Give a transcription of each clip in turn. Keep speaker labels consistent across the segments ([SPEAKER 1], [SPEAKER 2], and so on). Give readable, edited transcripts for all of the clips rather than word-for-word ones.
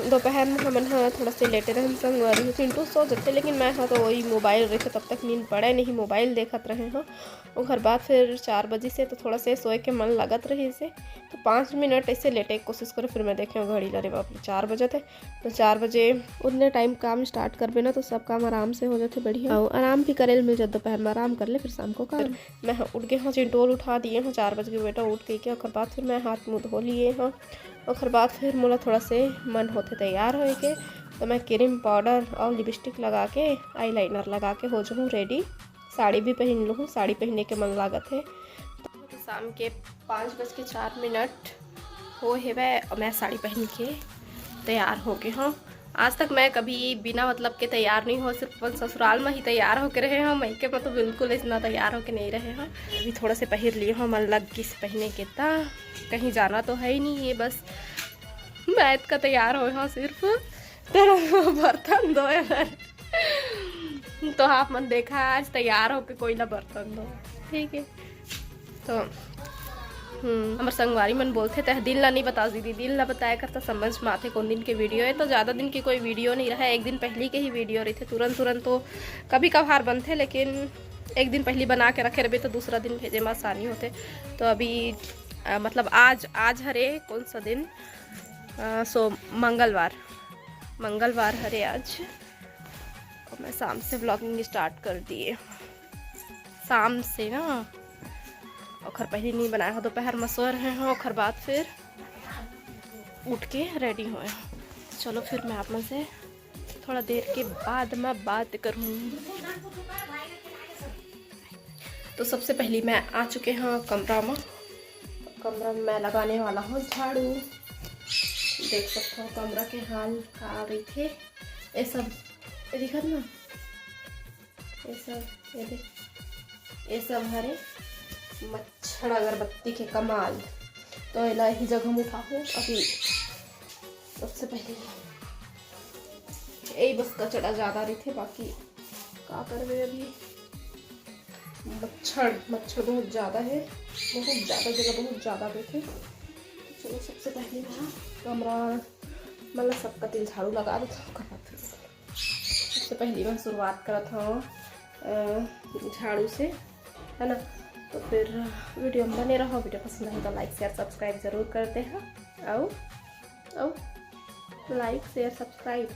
[SPEAKER 1] दोपहर में हमन हाँ थोड़ा से लेटे रहे संग चिंटू सो जाते, लेकिन मैं हाँ तो वही मोबाइल रखे तब तक नींद पड़े नहीं, मोबाइल देखत रहे हाँ। और बाद फिर 4 बजे से तो थोड़ा से सोए के मन लगत रहे से, तो 5 मिनट ऐसे लेटे की कोशिश करो। फिर मैं देखे घड़ी लरे बाप रे 4 बजे थे, तो 4 बजे उतने टाइम काम स्टार्ट करबे ना तो सब काम आराम से हो जाते बढ़िया, और आराम भी करे मिल जाता। दोपहर में आराम कर ले फिर शाम को काम। मैं हाँ उठ गए हाँ, चिंटोल उठा दिए हाँ 4 बजे के बेटा उठ गई के। और बाद फिर मैं हाथ मुँह धो लिए हाँ। और बाद फिर मोला थोड़ा से मन होते तैयार होए के, तो मैं क्रीम पाउडर और लिपस्टिक लगा के आईलाइनर लगा के हो जाऊँ रेडी। साड़ी भी पहन लूँ, साड़ी पहनने के मन लागत है। तो शाम के 5:04 हो है वह, और मैं साड़ी पहन के तैयार हो गए हाँ। आज तक मैं कभी बिना मतलब के तैयार नहीं हो, सिर्फ ससुराल में ही तैयार होके रहे हैं, मैके में तो बिल्कुल इतना तैयार होके नहीं रहे हैं। अभी थोड़ा से पहन लिए हाँ, मन लग किस पहने के ता कहीं जाना तो है ही नहीं, ये बस बैठ का तैयार हो हाँ सिर्फ तेरा बर्तन धोए तो आप मन देखा आज तैयार होके कोई ना बर्तन धो, ठीक है। तो हमारे संगवारी मन बोलते थे दिल ला नहीं बता दीदी, दिल ला बताया करता समझ में आते कौन दिन के वीडियो है। तो ज़्यादा दिन की कोई वीडियो नहीं रहा, एक दिन पहले के ही वीडियो रही थे। तुरंत तो कभी कभार बनते, लेकिन एक दिन पहले बना के रखे रहे तो दूसरा दिन भेजे में आसानी होते। तो अभी मतलब आज हरे कौन सा दिन, सो मंगलवार हरे आज। और मैं शाम से ब्लॉगिंग स्टार्ट कर दिए, शाम से ना। और पहले नहीं बनाया हो, दोपहर में सो रहे हैं, और बाद फिर उठ के रेडी हुए। चलो फिर मैं आप में से थोड़ा देर के बाद मैं बात करूँ। तो सबसे पहले मैं आ चुके हैं कमरा में मैं लगाने वाला हूँ झाड़ू। देख सकते हो कमरा के हाल का रही थे ये सब दिखत ना, ये सब हरे मच्छर अगरबत्ती के कमाल। तो इला ही जगह में उठा हूँ अभी। सबसे पहले यही बस कचड़ा ज़्यादा रही थे, बाकी क्या करवे अभी। मच्छर बहुत ज़्यादा है, बहुत ज़्यादा जगह बहुत ज़्यादा रही थे। चलो सबसे पहले मैं कमरा मतलब सबका तेल झाड़ू लगा देता हूँ। सबसे पहले मैं शुरुआत करता हूँ झाड़ू से, है ना। तो फिर वीडियो में बने रहो, वीडियो पसंद आए तो लाइक शेयर सब्सक्राइब ज़रूर करते हैं। आओ लाइक शेयर सब्सक्राइब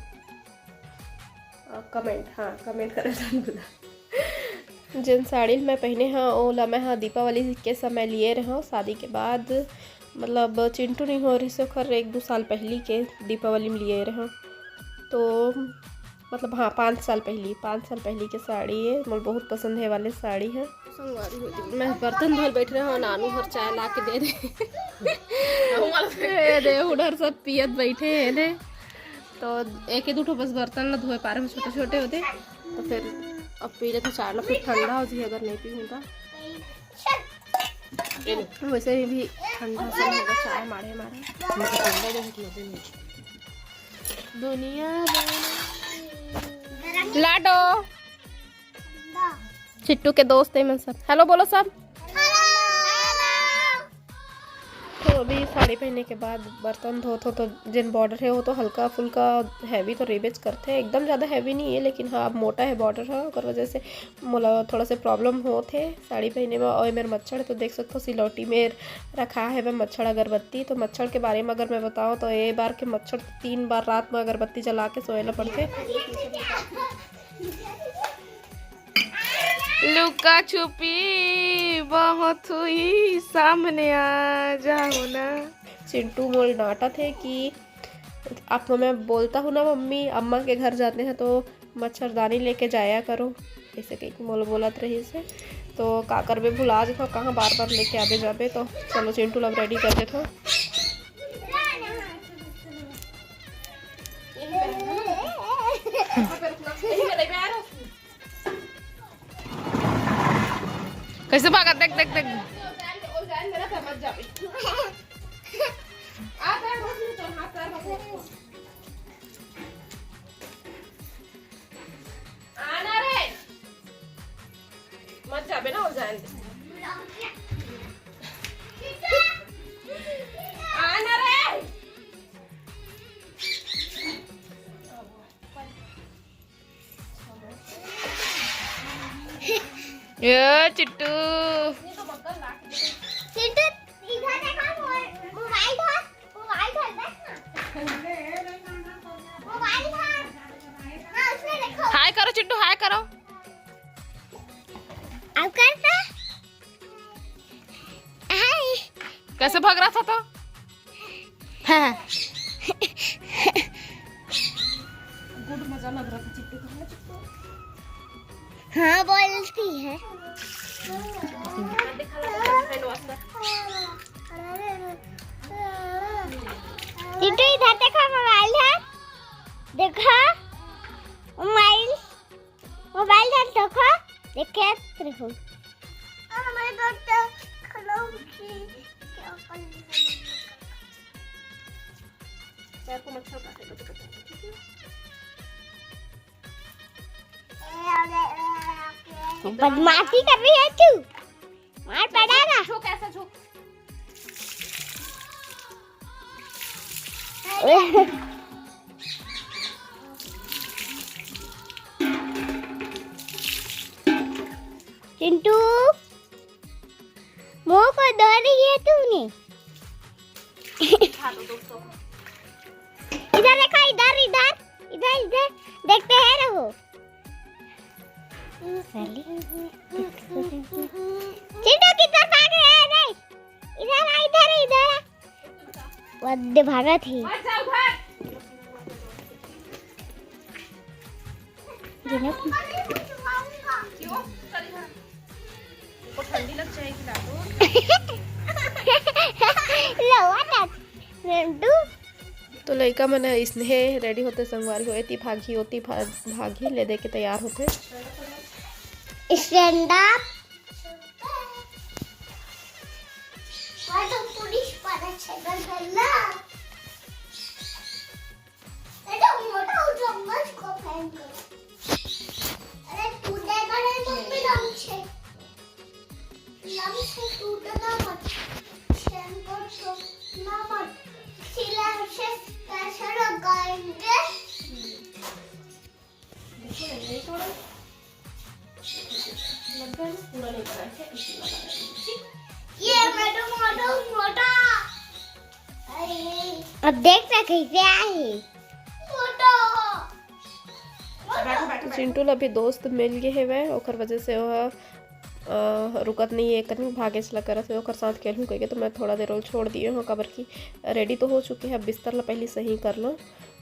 [SPEAKER 1] और कमेंट, हाँ कमेंट करें भूला। जिन साड़ी मैं पहने हाँ ओला मैं हाँ दीपावली के समय लिए रहा हूँ। शादी के बाद मतलब चिंटू नहीं हो रही से खर 1-2 साल पहले के दीपावली में लिए रहा। तो मतलब हाँ 5 साल पहले की साड़ी है, मुझे बहुत पसंद है वाले साड़ी है। मैं बर्तन धोल बैठ रहा हूँ, नानू हर चाय ला के दे दे उधर सब पियत बैठे हैं दे। तो एक ही दो बस बर्तन ना धोए पा रहे, छोटे छोटे होते। तो फिर अब पी लेते चाय ला, फिर ठंडा हो जाए अगर नहीं पीऊँगा। वैसे भी ठंडा सा होगा चाय मारे दुनिया लाडो चिट्टू के दोस्त है मन सब। हेलो बोलो सब। तो अभी साड़ी पहनने के बाद बर्तन धोते तो जिन बॉर्डर है वो तो हल्का फुल्का हैवी तो रेबेज करते हैं, एकदम ज़्यादा हैवी नहीं है, लेकिन हाँ अब मोटा है बॉर्डर है, और वजह से मोला थोड़ा से प्रॉब्लम होते साड़ी पहनने में। और मेरे मच्छर है तो देख सकते हो सिलौटी में रखा है वह मच्छर अगरबत्ती। तो मच्छर के बारे में अगर मैं बताऊँ तो ये बार के मच्छर 3 बार रात में अगरबत्ती जला के सोएला पड़ते। लुका छुपी बहुत हुई सामने आ जाओ ना। चिंटू मोल डांटा थे कि आपको मैं बोलता हूँ ना मम्मी अम्मा के घर जाते हैं तो मच्छरदानी लेके जाया करो, ऐसे कहीं मोल बोलत रही से। तो का करबे भुला जाता कहाँ बार बार लेके आबे जाबे। तो चलो चिंटू लब रेडी कर देता। कैसे भागा देख देख देख आना रे मत जाबे ना हो जाए आना रे ये चिट्टू
[SPEAKER 2] चिट्टू इधर देखो, मोबाइल धर, मोबाइल धर, देख ना, मोबाइल धर ना, उसमें देखो।
[SPEAKER 1] हाय करो चिट्टू, हाय करो।
[SPEAKER 2] अब करता हाय।
[SPEAKER 1] कैसे भाग रहा था तो?
[SPEAKER 2] हाँ
[SPEAKER 1] गुड मजा लग रहा था चिट्टू को।
[SPEAKER 2] हाँ बोलती है। चिट्टू इधर देखो, मोबाइल है, देखो मोबाइल, मोबाइल है, देखो देखे देखो। हमारे दोस्त खिलौने क्या कर
[SPEAKER 1] पैर को मच्छर काटेगा तो पता नहीं।
[SPEAKER 2] बदमाशी कर रही है तू, मार पड़ेगा।
[SPEAKER 1] झोंक ऐसा झोंक।
[SPEAKER 2] चिंटू मुंह को धो रही है तूने। इधर देखो, इधर इधर इधर इधर देखते हैं रहो। चिंटू किधर भाग रहे हैं? नहीं इधर आ, इधर इधर आ। वो भागा थी।
[SPEAKER 1] ठंडी लग जाएगी तो लड़का मन इसने रेडी होते संगवारी हो एती भागी होती भागी ले दे के तैयार होते
[SPEAKER 2] स्टैंड अप। पुलिस पर छगलला एटा मोटा जंगल को फेंक। अरे तू देखा नहीं तो भी लम से टूटना मत, शेंको टूटना मत, सिला से कैसे लगाएंगे? ये मोटा अब देख रहा कैसे आए
[SPEAKER 1] चिंटू अभी दोस्त मिल गए है वह ओकर वजह से वह रुकत नहीं है कहीं भागे चला कर से ओकर साथ खेलूँ कह के तो मैं थोड़ा देर और छोड़ दिए हूँ। कबर की रेडी तो हो चुके हैं, अब बिस्तर ला पहले सही कर लो।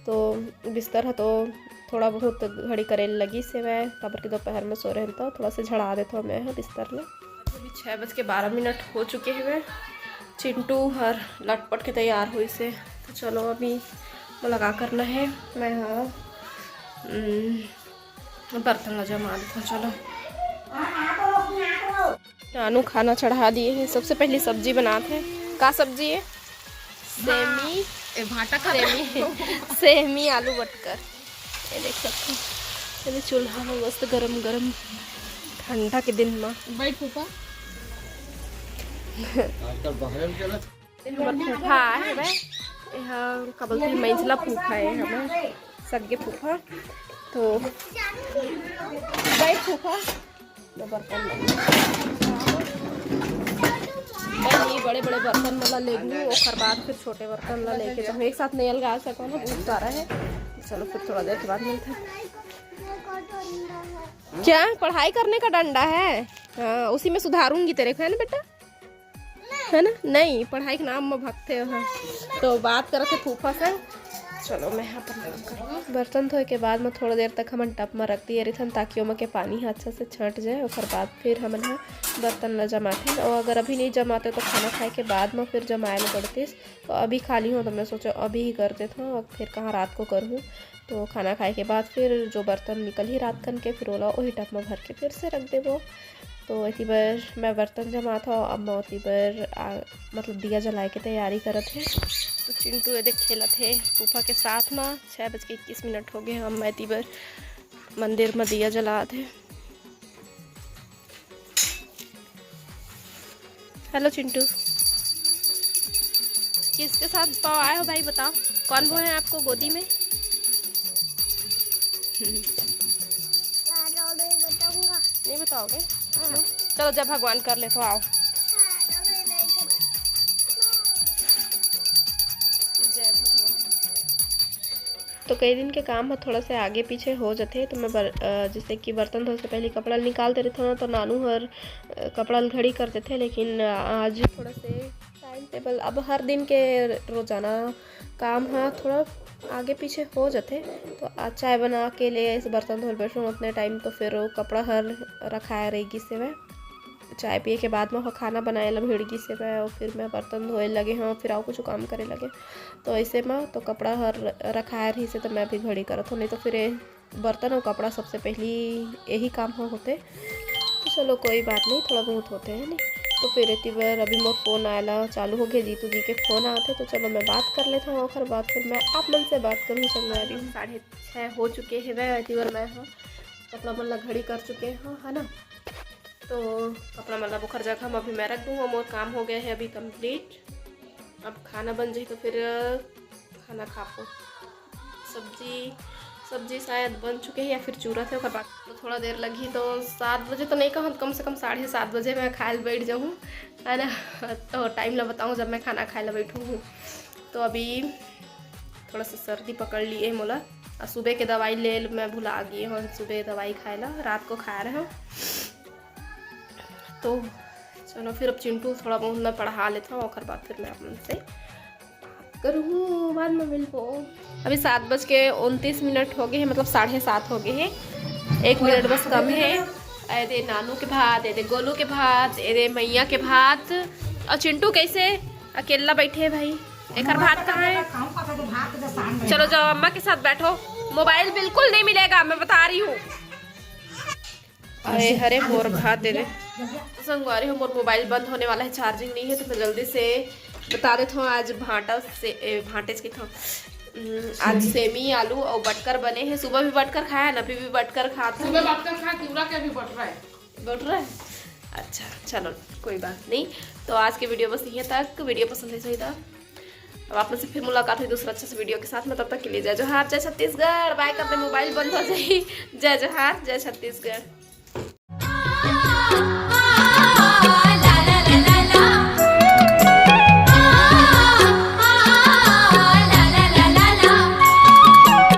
[SPEAKER 1] तो बिस्तर है तो थोड़ा बहुत घड़ी करे लगी से वह कबर के दोपहर में सो रहे हैं तो थोड़ा सा झड़ा देता हूँ मैं बिस्तर में। अभी 6:12 हो चुके हैं वह चिंटू हर लटपट के तैयार हुई से। तो चलो अभी लगा करना है, मैं हाँ बर्तन जमा देता। चलो नानू खाना चढ़ा दिए हैं। सबसे पहले सब्जी बनाते हैं। का सब्जी है? सेमी भाटा सेमी आलू बटकर। ये देख सकते हैं, ये चूल्हा में मस्त गरम गरम ठंडा के दिन में भाई फूफा फूफा है भाई यहाँ कबल की मंझला फूफा है हमें सगे फूफा। तो भाई फूफा बर्तन बड़े बड़े बर्तन वाला लेंगे और बाद फिर छोटे बर्तन ला लेके जब एक साथ नहीं अलगा सको ना बहुत सारा है। चलो फिर थोड़ा देर के बाद मिलते हैं। क्या पढ़ाई करने का डंडा है? हाँ उसी में सुधारूंगी तेरे को, है ना बेटा, है ना? नहीं पढ़ाई के नाम में भगते हो। तो बात करते फूफा से। चलो मैं यहाँ पर बर्तन धोए के बाद में थोड़ा देर तक हम टप में रख दिए रही ताकि ओमा के पानी अच्छा से छट जाए और बाद फिर हम बर्तन न जमाते। और अगर अभी नहीं जमाते तो खाना खाए के बाद में फिर जमाए में पड़ती। तो अभी खाली हूँ तो मैं सोचा अभी ही कर देता हूँ और फिर कहाँ रात को करूँ। तो खाना खाए के बाद फिर जो बर्तन निकल ही रात कन के फिर ओला वही टप में भर के फिर से रख देवो। तो इतनी बार मैं बर्तन जमा था अब मैं उतनी बार मतलब दिया जलाए के तैयारी करत है। तो चिंटू ये देख खेला थे फूफा के साथ में। 6:21 हो गए हम मैं इतनी बार मंदिर में दिया जला थे। हेलो चिंटू, किसके साथ पाओ आए हो भाई बताओ, कौन वो है आपको गोदी में? नहीं बताओगे? चलो जब भगवान कर ले तो आओ। जय भगवान। तो कई दिन के काम थोड़ा से आगे पीछे हो जाते, तो मैं जैसे कि बर्तन धोने से पहले कपड़ा निकालते रहते ना, तो नानू हर कपड़ा घड़ी करते थे, लेकिन आज थोड़ा से टाइम टेबल अब हर दिन के रोज़ाना काम हाँ थोड़ा आगे पीछे हो जाते। तो आज चाय बना के लिए इस बर्तन धोल बैठूँ उतने टाइम, तो फिर वो कपड़ा हर रखाया रहेगी से वह चाय पिए के बाद में खाना बनाए ला भिड़गी से वह, और फिर मैं बर्तन धोए लगे हाँ, फिर आओ कुछ काम करे लगे। तो ऐसे में तो कपड़ा हर रखाया रही से, तो मैं भी घड़ी करत हूँ, नहीं तो फिर बर्तन और कपड़ा सबसे पहली यही काम हो होते। तो चलो कोई बात नहीं, थोड़ा बहुत होते हैं नहीं। तो फिर इतनी बार अभी मोर फ़ोन आया चालू हो गया, जीतू जी के फ़ोन आते, तो चलो मैं बात कर लेता हूँ, और बाद फिर मैं आप मन से बात करूँ। संगवारी 6:30 हो चुके हैं वह, इतनी बार मैं हाँ कपड़ा मतलब घड़ी कर चुके हैं है ना। तो कपड़ा मतलब बुखर जगह हम अभी मैं रख दूँ, मोर काम हो गया है अभी कंप्लीट। अब खाना बन जाए तो फिर खाना खा पाओ। सब्जी शायद बन चुके हैं या फिर चूरा थे, बाद तो थोड़ा देर लगी, तो 7 बजे तो नहीं कहूँ, कम से कम 7:30 बजे मैं खाए बैठ जाऊँ है ना। तो टाइम ला बताऊँ जब मैं खाना खाए ला बैठूँ। तो अभी थोड़ा सा सर्दी पकड़ लिए मोला, और सुबह के दवाई ले मैं भुला गई हूँ, सुबह दवाई खाए ला रात को खा रहे हो। तो चलो फिर अब चिंटू थोड़ा बहुत मैं पढ़ा लेता हूँ, और बाद फिर मैं अपन से बात करूँ, बाद में मिल पाऊँ। अभी 7:29 हो गए हैं, मतलब 7:30 हो गए हैं, 1 मिनट बस कम है। अरे नानू के भात, अरे गोलू के भात, अरे मैया के भात, और चिंटू कैसे अकेला बैठे है भाई, एक भात कहाँ है। चलो जाओ अम्मा के साथ बैठो, मोबाइल बिल्कुल नहीं मिलेगा, मैं बता रही हूँ। अरे हरे मोर भात दे दे संगवारी हो, मोर मोबाइल बंद होने वाला है, चार्जिंग नहीं है, तो मैं जल्दी से बता देता हूँ। आज भांटे की था, आज सेमी आलू और बटकर बने हैं। सुबह भी बटकर खाया ना, अभी भी बटकर खाता,
[SPEAKER 3] सुबह बटकर खाया, तिवरा के भी बट रहा है।
[SPEAKER 1] अच्छा चलो कोई बात नहीं। तो आज के वीडियो बस यहीं तक, वीडियो पसंद है सही था। अब आप लोग से फिर मुलाकात हुई दूसरा अच्छा से वीडियो के साथ में, तब तक के लिए जय जोहार, जय छत्तीसगढ़। बाय करते मोबाइल बंद हो जाए। जय जोहार, जय छत्तीसगढ़।